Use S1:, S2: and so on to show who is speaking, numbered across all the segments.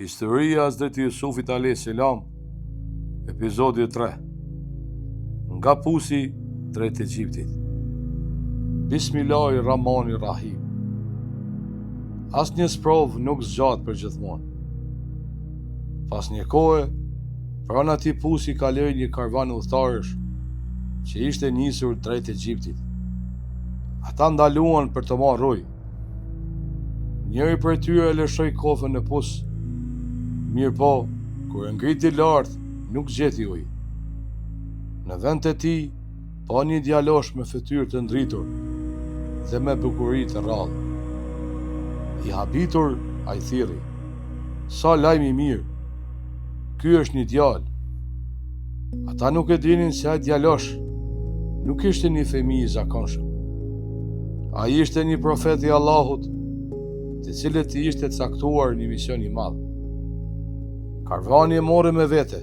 S1: Historia e Hazreti Jusufit a.s. Epizodi 3. Nga pusi drejt Egjiptit. Bismillahirrahmanirrahim. Asnjë sprov nuk zgjat për gjithmonë. Pas një kohe, pranë atij pusi kaloi një karvan udhëtarësh që ishte nisur drejt Egjiptit. Ata ndaluan për të marrë ujë. Njëri prej tyre e lëshoi kofën në pus. Mirë po, kur e ngriti lart, nuk gjeti ujë. Në vend të tij, pa një djalosh me fytyrë të ndritur dhe me bukuri të rrallë. I habitur, ai thirri: "Sa lajm i mirë! Ky është një djalë." Ata nuk e dinin se ai djalosh nuk ishte një fëmijë i zakonshëm. Ai ishte një profet i Allahut, të cilët i ishte caktuar një mision i madh. Karvani e mori me vete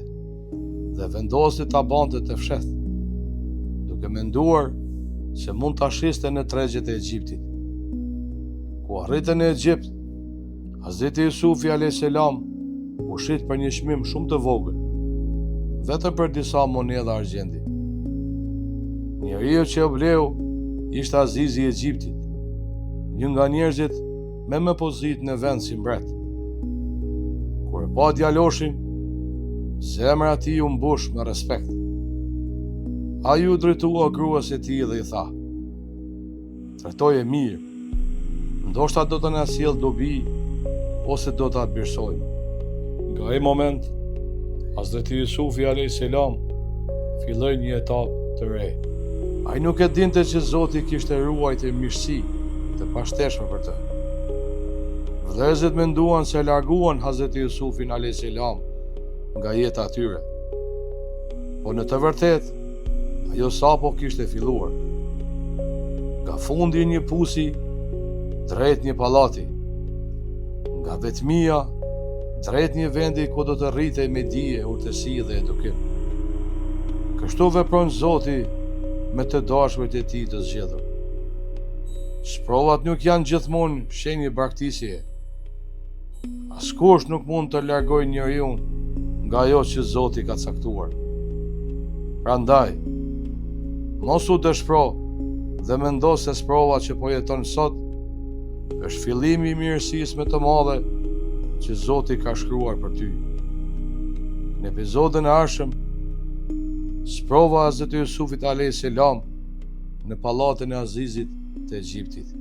S1: dhe vendosi ta bante të fshehtë, duke menduar se mund ta shiste në tregjet e Egjiptit. Ku arritën në Egjipt, Hazreti Jusufi a.s. u shit për një çmim shumë të vogël, vetëm për disa monedha argjendi. Njeriu që u bleu ishte Azizi i Egjiptit, një nga njerëzit me pozitë në vend si mbret. Kur e pa djaloshin, zemra e tij u mbush me respekt. Ai u drejtua gruas e tij dhe i tha: "Trajtoje mirë, ndoshta do të na sjell dobi ose do ta birësojmë." Nga ai moment, Hazreti Jusufi a.s. filloi një etapë të re. Ai nuk e dinte që Zoti kishte ruajtur mirësi të pashteshme për të. Vëllezërit menduan se larguan Hazreti Jusufin a.s. nga jeta e tyre. Po në të vërtetë, ajo sapo kishte filluar. Nga fundi një pusi drejt një pallati, nga vetmia drejt një vendi ku do të rritej me dije, urtësi dhe edukim. Kështu vepron Zoti me të dashurit e tij të zgjedhur. Sprovat nuk janë gjithmonë shenjë braktisjeje. Askush nuk mund të largojë njeriu nga ajo që Zoti ka caktuar. Prandaj, mos u dëshpro dhe mendo se sprova që po jeton sot është fillimi i mirësisë më të madhe që Zoti ka shkruar për ty. Në episodin e ardhshëm, sprova e Hazreti Jusufit a.s. në pallatin e Azizit të Egjiptit.